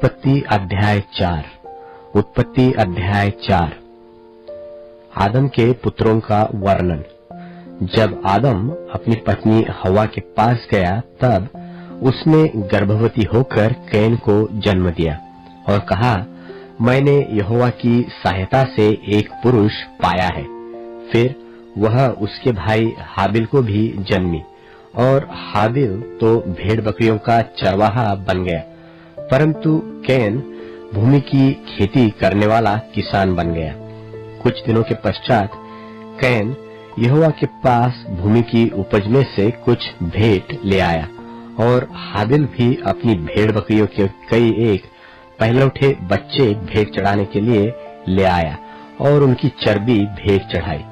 उत्पत्ति अध्याय 4। उत्पत्ति अध्याय 4। आदम के पुत्रों का वर्णन। जब आदम अपनी पत्नी हवा के पास गया तब उसने गर्भवती होकर कैन को जन्म दिया और कहा, मैंने यहोवा की सहायता से एक पुरुष पाया है। फिर वह उसके भाई हाबिल को भी जन्मी और हाबिल तो भेड़ बकरियों का चरवाहा बन गया, परंतु कैन भूमि की खेती करने वाला किसान बन गया। कुछ दिनों के पश्चात कैन यहोवा के पास भूमि की उपज में से कुछ भेंट ले आया और हाबिल भी अपनी भेड़ बकरियों के कई एक पहलौठे बच्चे भेंट चढ़ाने के लिए ले आया और उनकी चर्बी भेंट चढ़ाई।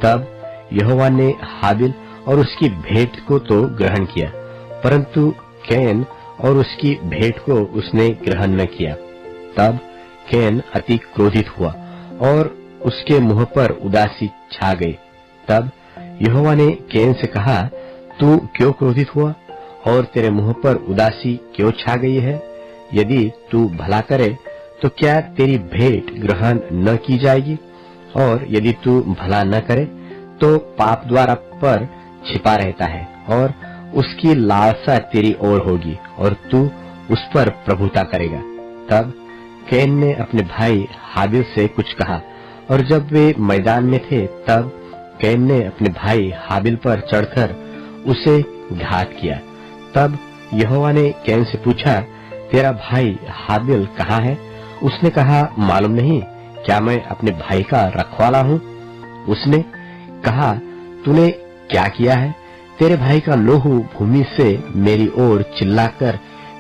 तब यहोवा ने हाबिल और उसकी भेंट को तो ग्रहण किया, परंतु कैन और उसकी भेंट को उसने ग्रहण न किया। तब कैन अति क्रोधित हुआ और उसके मुंह पर उदासी छा गई। तब यहोवा ने कैन से कहा, तू क्यों क्रोधित हुआ और तेरे मुंह पर उदासी क्यों छा गई है? यदि तू भला करे तो क्या तेरी भेंट ग्रहण न की जाएगी? और यदि तू भला न करे तो पाप द्वारा पर छिपा रहता है और उसकी लालसा तेरी ओर होगी और तू उस पर प्रभुता करेगा। तब कैन ने अपने भाई हाबिल से कुछ कहा और जब वे मैदान में थे तब कैन ने अपने भाई हाबिल पर चढ़कर उसे घात किया। तब यहोवा ने कैन से पूछा, तेरा भाई हाबिल कहाँ है? उसने कहा, मालूम नहीं, क्या मैं अपने भाई का रखवाला हूँ? उसने कहा, तूने क्या किया है? तेरे भाई का लोहू भूमि से मेरी ओर चिल्लाकर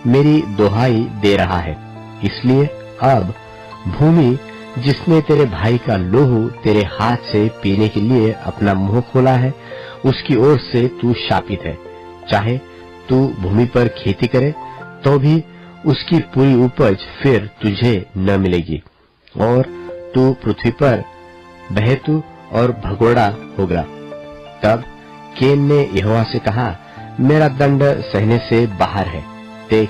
मेरी दोहाई दे रहा है। इसलिए अब भूमि जिसने तेरे भाई का लोहू तेरे हाथ से पीने के लिए अपना मुंह खोला है, उसकी ओर से तू शापित है। चाहे तू भूमि पर खेती करे तो भी उसकी पूरी उपज फिर तुझे न मिलेगी और तू पृथ्वी पर बहेतु और भगोड़ा होगा। तब कैन ने यहोवा से कहा, मेरा दंड सहने से बाहर है। देख,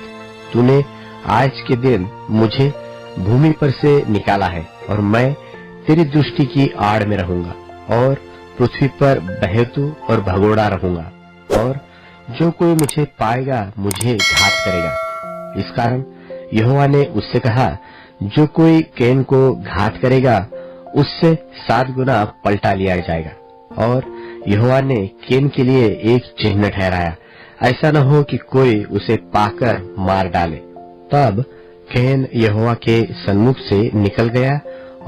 तूने आज के दिन मुझे भूमि पर से निकाला है और मैं तेरी दृष्टि की आड़ में रहूंगा और पृथ्वी पर बहेतु और भगोड़ा रहूंगा और जो कोई मुझे पाएगा मुझे घात करेगा। इस कारण यहोवा ने उससे कहा, जो कोई कैन को घात करेगा उससे 7 गुना पलटा लिया जाएगा। और यहोवा ने कैन के लिए एक चिन्ह ठहराया, ऐसा न हो कि कोई उसे पाकर मार डाले। तब कैन यहोवा के सन्मुख से निकल गया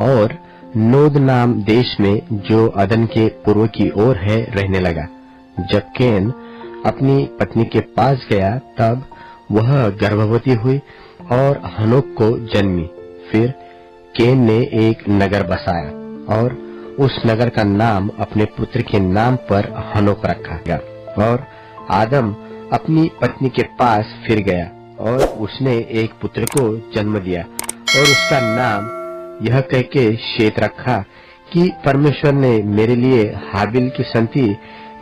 और नोद नाम देश में जो अदन के पूर्व की ओर है रहने लगा। जब कैन अपनी पत्नी के पास गया तब वह गर्भवती हुई और हनोक को जन्मी। फिर कैन ने एक नगर बसाया और उस नगर का नाम अपने पुत्र के नाम पर हनोक रखा गया। और आदम अपनी पत्नी के पास फिर गया और उसने एक पुत्र को जन्म दिया और उसका नाम यह कह के शेत रखा कि परमेश्वर ने मेरे लिए हाबिल की संति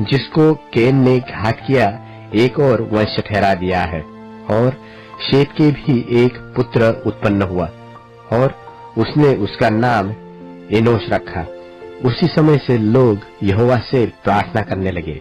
जिसको कैन ने घात किया एक और वंश ठहरा दिया है। और शेत के भी एक पुत्र उत्पन्न हुआ और उसने उसका नाम एनोश रखा। उसी समय से लोग यहोवा से प्रार्थना करने लगे।